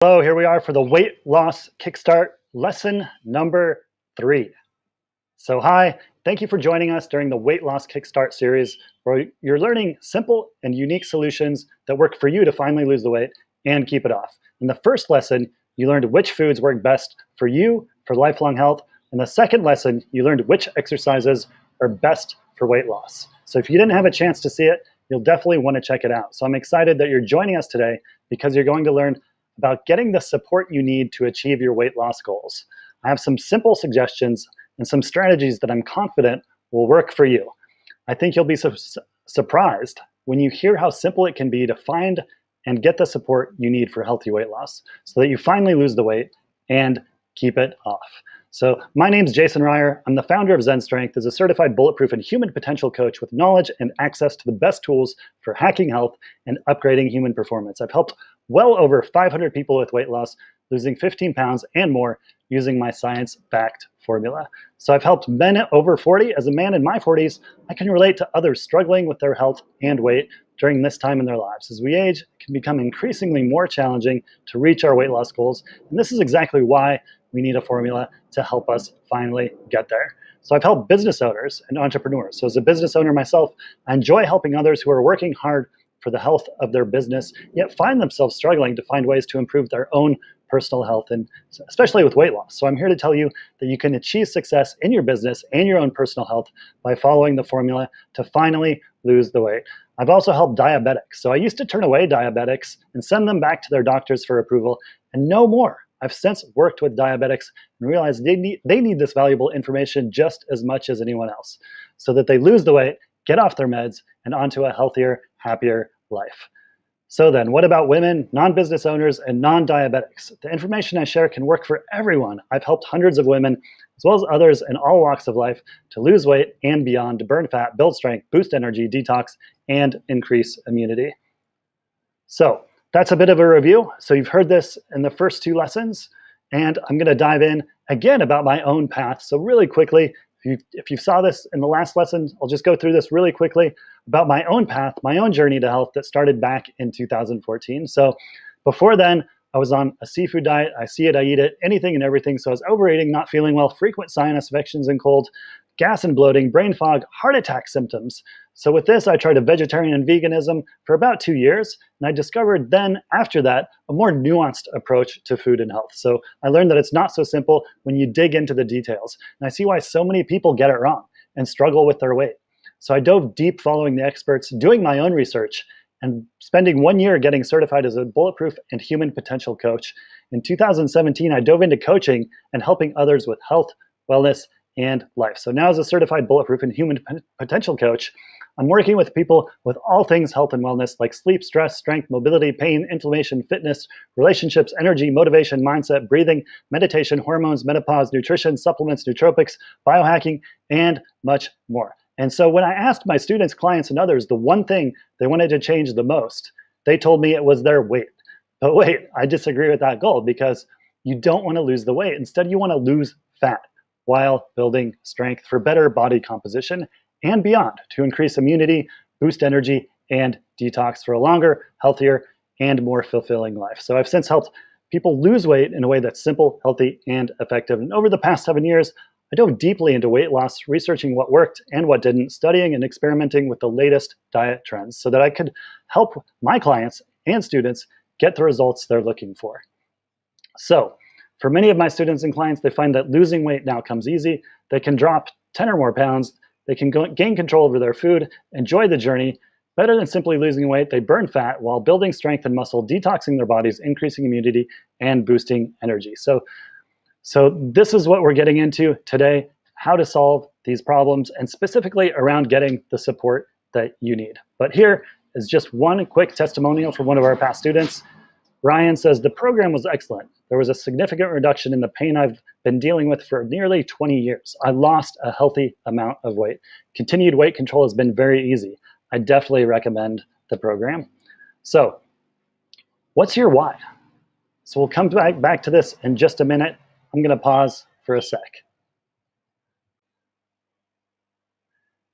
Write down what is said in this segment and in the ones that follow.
Hello, here we are for the weight loss kickstart lesson number 3. So hi, thank you for joining us during the weight loss kickstart series where you're learning simple and unique solutions that work for you to finally lose the weight and keep it off. In the first lesson, you learned which foods work best for you for lifelong health. In the second lesson, you learned which exercises are best for weight loss. So if you didn't have a chance to see it, you'll definitely want to check it out. So I'm excited that you're joining us today because you're going to learn about getting the support you need to achieve your weight loss goals. I have some simple suggestions and some strategies that I'm confident will work for you. I think you'll be surprised when you hear how simple it can be to find and get the support you need for healthy weight loss so that you finally lose the weight and keep it off. So my name's Jason Ryer. I'm the founder of Zen Strength as a certified bulletproof and human potential coach with knowledge and access to the best tools for hacking health and upgrading human performance. I've helped well over 500 people with weight loss, losing 15 pounds and more using my science-backed formula. So I've helped men over 40. As a man in my 40s, I can relate to others struggling with their health and weight during this time in their lives. As we age, it can become increasingly more challenging to reach our weight loss goals. And this is exactly why we need a formula to help us finally get there. So I've helped business owners and entrepreneurs. So as a business owner myself, I enjoy helping others who are working hard for the health of their business, yet find themselves struggling to find ways to improve their own personal health, and especially with weight loss. So I'm here to tell you that you can achieve success in your business and your own personal health by following the formula to finally lose the weight. I've also helped diabetics. So I used to turn away diabetics and send them back to their doctors for approval, and no more. I've since worked with diabetics and realized they need this valuable information just as much as anyone else so that they lose the weight, get off their meds, and onto a healthier, happier life. So then, what about women, non-business owners, and non-diabetics? The information I share can work for everyone. I've helped hundreds of women, as well as others in all walks of life, to lose weight and beyond, to burn fat, build strength, boost energy, detox, and increase immunity. So that's a bit of a review. So you've heard this in the first 2 lessons, and I'm going to dive in again about my own path. So really quickly, if you saw this in the last lesson, I'll just go through this really quickly about my own path, my own journey to health that started back in 2014. So before then, I was on a seafood diet. I see it, I eat it, anything and everything. So I was overeating, not feeling well, frequent sinus infections and cold, gas and bloating, brain fog, heart attack symptoms. So with this, I tried a vegetarian and veganism for about 2 years. And I discovered then, after that, a more nuanced approach to food and health. So I learned that it's not so simple when you dig into the details. And I see why so many people get it wrong and struggle with their weight. So I dove deep following the experts, doing my own research, and spending 1 year getting certified as a bulletproof and human potential coach. In 2017, I dove into coaching and helping others with health, wellness, and life. So now as a certified bulletproof and human potential coach, I'm working with people with all things health and wellness, like sleep, stress, strength, mobility, pain, inflammation, fitness, relationships, energy, motivation, mindset, breathing, meditation, hormones, menopause, nutrition, supplements, nootropics, biohacking, and much more. And so when I asked my students, clients, and others the one thing they wanted to change the most, they told me it was their weight. But wait, I disagree with that goal because you don't want to lose the weight. Instead, you want to lose fat while building strength for better body composition and beyond to increase immunity, boost energy, and detox for a longer, healthier, and more fulfilling life. So I've since helped people lose weight in a way that's simple, healthy, and effective. And over the past 7 years, I dove deeply into weight loss, researching what worked and what didn't, studying and experimenting with the latest diet trends so that I could help my clients and students get the results they're looking for. So for many of my students and clients, they find that losing weight now comes easy. They can drop 10 or more pounds. They can gain control over their food, enjoy the journey. Better than simply losing weight, they burn fat while building strength and muscle, detoxing their bodies, increasing immunity, and boosting energy. So this is what we're getting into today, how to solve these problems, and specifically around getting the support that you need. But here is just one quick testimonial from one of our past students. Ryan says, the program was excellent. There was a significant reduction in the pain I've been dealing with for nearly 20 years. I lost a healthy amount of weight. Continued weight control has been very easy. I definitely recommend the program. So what's your why? So we'll come back to this in just a minute. I'm going to pause for a sec.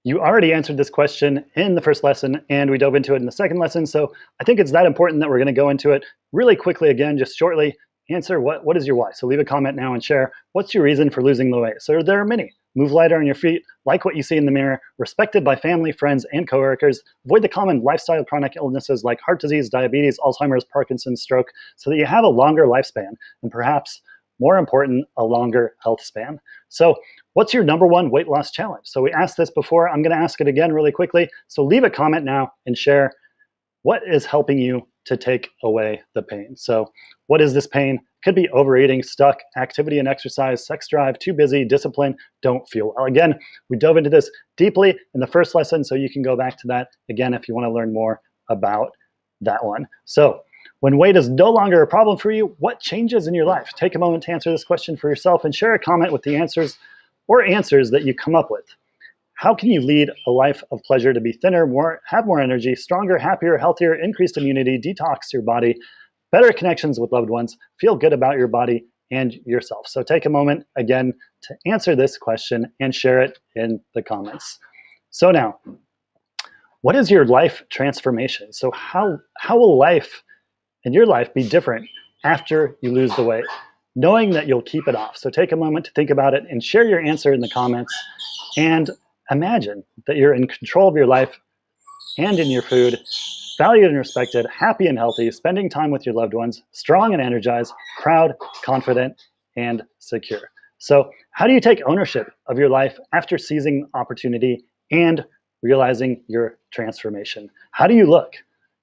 You already answered this question in the first lesson, and we dove into it in the second lesson. So I think it's that important that we're going to go into it really quickly again, just shortly. Answer what is your why? So leave a comment now and share what's your reason for losing the weight. So there are many. Move lighter on your feet, like what you see in the mirror, respected by family, friends, and coworkers, avoid the common lifestyle chronic illnesses like heart disease, diabetes, Alzheimer's, Parkinson's, stroke, so that you have a longer lifespan and perhaps more important, a longer health span. So what's your number one weight loss challenge? So we asked this before. I'm going to ask it again really quickly. So leave a comment now and share what is helping you to take away the pain. So what is this pain? Could be overeating, stuck, activity and exercise, sex drive, too busy, discipline, don't feel well. Again, we dove into this deeply in the first lesson, so you can go back to that again if you want to learn more about that one. So when weight is no longer a problem for you, what changes in your life? Take a moment to answer this question for yourself and share a comment with the answers or answers that you come up with. How can you lead a life of pleasure to be thinner, have more energy, stronger, happier, healthier, increased immunity, detox your body, better connections with loved ones, feel good about your body and yourself? So take a moment again to answer this question and share it in the comments. So now, what is your life transformation? So how will life in your life be different after you lose the weight, knowing that you'll keep it off? So take a moment to think about it and share your answer in the comments, and imagine that you're in control of your life and in your food, valued and respected, happy and healthy, spending time with your loved ones, strong and energized, proud, confident, and secure. So how do you take ownership of your life after seizing opportunity and realizing your transformation? How do you look?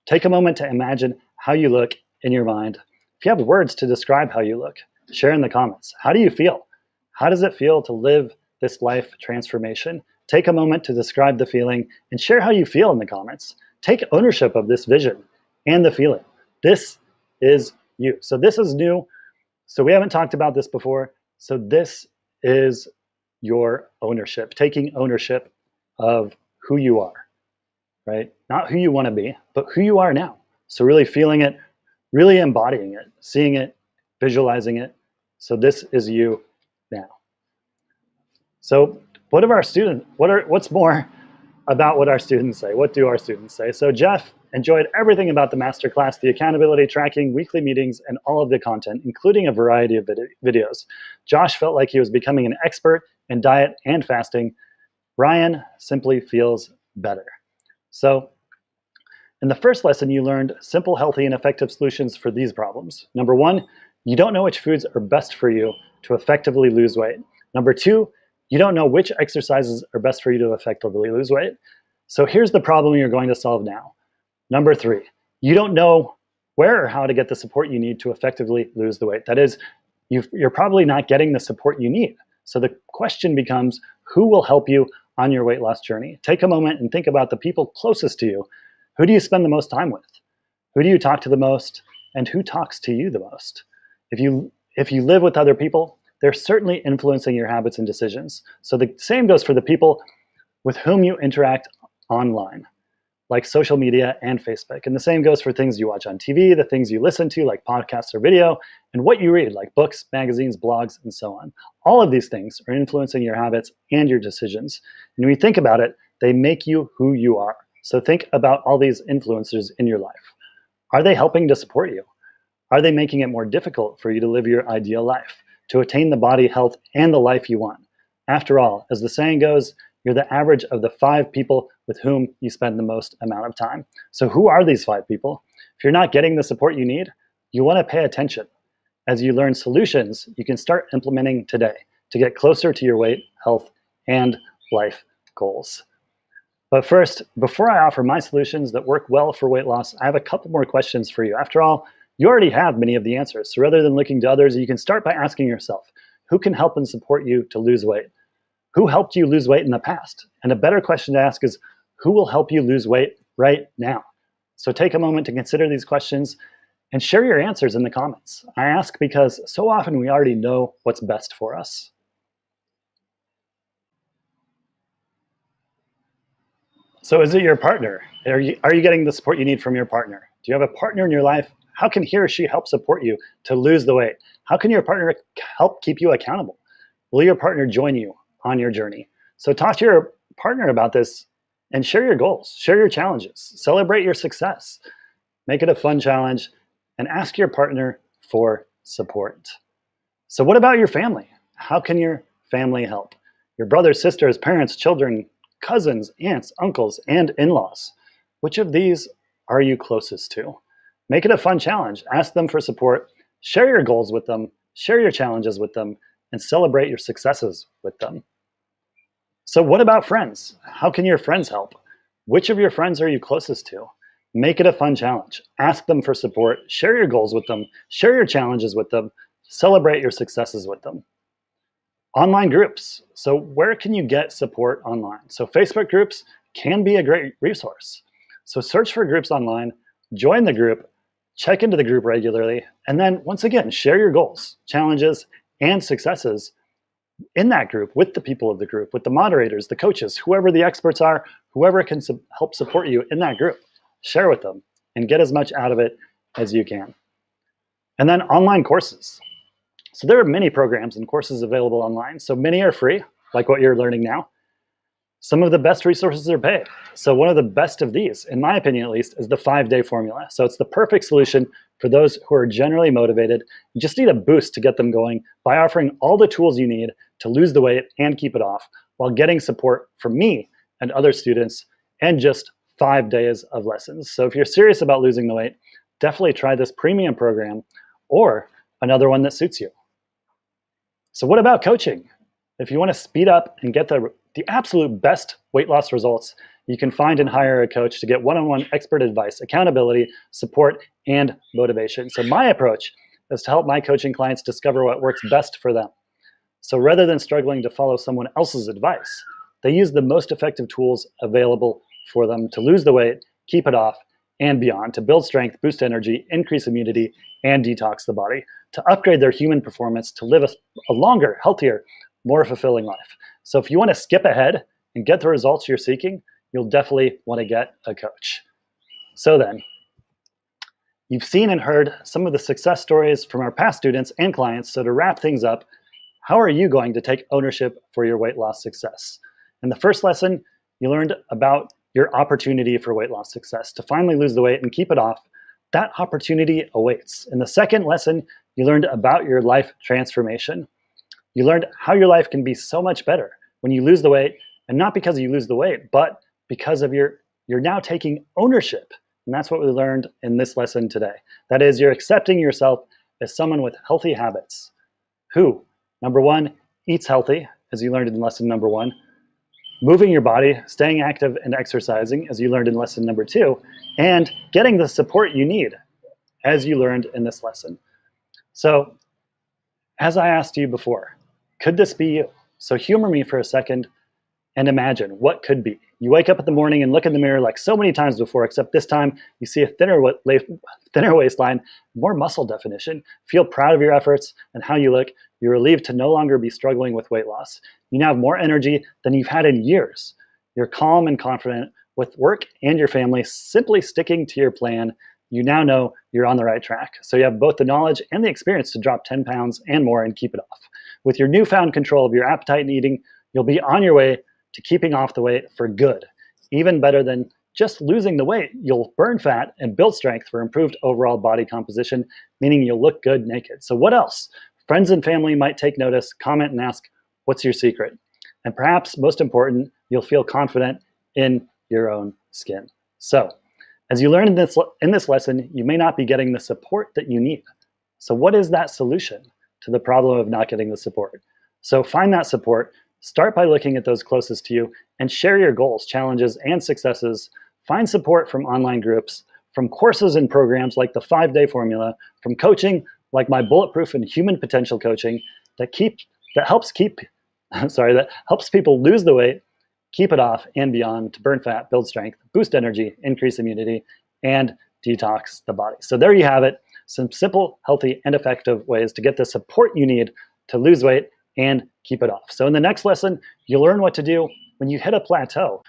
Take a moment to imagine how you look in your mind. If you have words to describe how you look, share in the comments. How do you feel? How does it feel to live this life transformation? Take a moment to describe the feeling and share how you feel in the comments. Take ownership of this vision and the feeling. This is you. So this is new. So we haven't talked about this before. So this is your ownership, taking ownership of who you are, right? Not who you want to be, but who you are now. So really feeling it, really embodying it, seeing it, visualizing it. So this is you now. So what of our students, what's more about what our students say? What do our students say? So Jeff enjoyed everything about the masterclass, the accountability tracking, weekly meetings, and all of the content, including a variety of videos. Josh felt like he was becoming an expert in diet and fasting. Ryan simply feels better. So in the first lesson, you learned simple, healthy, and effective solutions for these problems. Number one, you don't know which foods are best for you to effectively lose weight. Number two, you don't know which exercises are best for you to effectively lose weight. So here's the problem you're going to solve now. Number three, you don't know where or how to get the support you need to effectively lose the weight. That is, you're probably not getting the support you need. So the question becomes, who will help you on your weight loss journey? Take a moment and think about the people closest to you. Who do you spend the most time with? Who do you talk to the most? And who talks to you the most? If you live with other people, they're certainly influencing your habits and decisions. So the same goes for the people with whom you interact online, like social media and Facebook. And the same goes for things you watch on TV, the things you listen to, like podcasts or video, and what you read, like books, magazines, blogs, and so on. All of these things are influencing your habits and your decisions. And when you think about it, they make you who you are. So think about all these influencers in your life. Are they helping to support you? Are they making it more difficult for you to live your ideal life, to attain the body, health, and the life you want? After all, as the saying goes, you're the average of the 5 people with whom you spend the most amount of time. So who are these 5 people? If you're not getting the support you need, you want to pay attention. As you learn solutions, you can start implementing today to get closer to your weight, health, and life goals. But first, before I offer my solutions that work well for weight loss, I have a couple more questions for you. After all, you already have many of the answers. So rather than looking to others, you can start by asking yourself, who can help and support you to lose weight? Who helped you lose weight in the past? And a better question to ask is, who will help you lose weight right now? So take a moment to consider these questions and share your answers in the comments. I ask because so often we already know what's best for us. So is it your partner? Are you getting the support you need from your partner? Do you have a partner in your life? How can he or she help support you to lose the weight? How can your partner help keep you accountable? Will your partner join you on your journey? So talk to partner about this and share your goals, share your challenges, celebrate your success, make it a fun challenge, and ask your partner for support. So what about your family? How can your family help? Your brothers, sisters, parents, children, cousins, aunts, uncles, and in-laws. Which of these are you closest to? Make it a fun challenge. Ask them for support. Share your goals with them. Share your challenges with them. And celebrate your successes with them. So what about friends? How can your friends help? Which of your friends are you closest to? Make it a fun challenge. Ask them for support. Share your goals with them. Share your challenges with them. Celebrate your successes with them. Online groups. So where can you get support online? So Facebook groups can be a great resource. So search for groups online, join the group, check into the group regularly, and then once again, share your goals, challenges, and successes in that group with the people of the group, with the moderators, the coaches, whoever the experts are, whoever can help support you in that group. Share with them and get as much out of it as you can. And then online courses. So there are many programs and courses available online. So many are free, like what you're learning now. Some of the best resources are paid. So one of the best of these, in my opinion at least, is the 5-day formula. So it's the perfect solution for those who are generally motivated, and just need a boost to get them going by offering all the tools you need to lose the weight and keep it off, while getting support from me and other students, and just 5 days of lessons. So if you're serious about losing the weight, definitely try this premium program or another one that suits you. So what about coaching? If you want to speed up and get the absolute best weight loss results, you can find and hire a coach to get one-on-one expert advice, accountability, support, and motivation. So my approach is to help my coaching clients discover what works best for them. So rather than struggling to follow someone else's advice, they use the most effective tools available for them to lose the weight, keep it off, and beyond, to build strength, boost energy, increase immunity, and detox the body, to upgrade their human performance, to live a longer, healthier, more fulfilling life. So if you want to skip ahead and get the results you're seeking, you'll definitely want to get a coach. So then, you've seen and heard some of the success stories from our past students and clients. So to wrap things up, how are you going to take ownership for your weight loss success? In the first lesson, you learned about your opportunity for weight loss success, to finally lose the weight and keep it off. That opportunity awaits. In the second lesson, you learned about your life transformation. You learned how your life can be so much better when you lose the weight, and not because you lose the weight, but because of you're now taking ownership. And that's what we learned in this lesson today. That is, you're accepting yourself as someone with healthy habits who, number one, eats healthy, as you learned in lesson number 1, moving your body, staying active and exercising, as you learned in lesson number 2, and getting the support you need, as you learned in this lesson. So, as I asked you before, could this be you? So humor me for a second and imagine what could be. You wake up in the morning and look in the mirror like so many times before, except this time you see a thinner waistline, more muscle definition, feel proud of your efforts and how you look. You're relieved to no longer be struggling with weight loss. You now have more energy than you've had in years. You're calm and confident with work and your family, simply sticking to your plan. You now know you're on the right track. So you have both the knowledge and the experience to drop 10 pounds and more and keep it off. With your newfound control of your appetite and eating, you'll be on your way to keeping off the weight for good. Even better than just losing the weight, you'll burn fat and build strength for improved overall body composition, meaning you'll look good naked. So what else? Friends and family might take notice, comment, and ask, what's your secret? And perhaps most important, you'll feel confident in your own skin. So, as you learned in this lesson, you may not be getting the support that you need. So what is that solution to the problem of not getting the support? So find that support, start by looking at those closest to you, and share your goals, challenges, and successes. Find support from online groups, from courses and programs like the 5-day formula, from coaching like my Bulletproof and Human Potential coaching that helps people lose the weight, keep it off, and beyond, to burn fat, build strength, boost energy, increase immunity, and detox the body. So there you have it, some simple, healthy, and effective ways to get the support you need to lose weight and keep it off. So in the next lesson, you'll learn what to do when you hit a plateau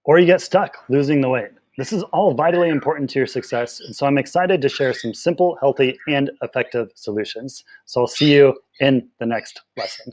or you get stuck losing the weight. This is all vitally important to your success, and so I'm excited to share some simple, healthy, and effective solutions. So I'll see you in the next lesson.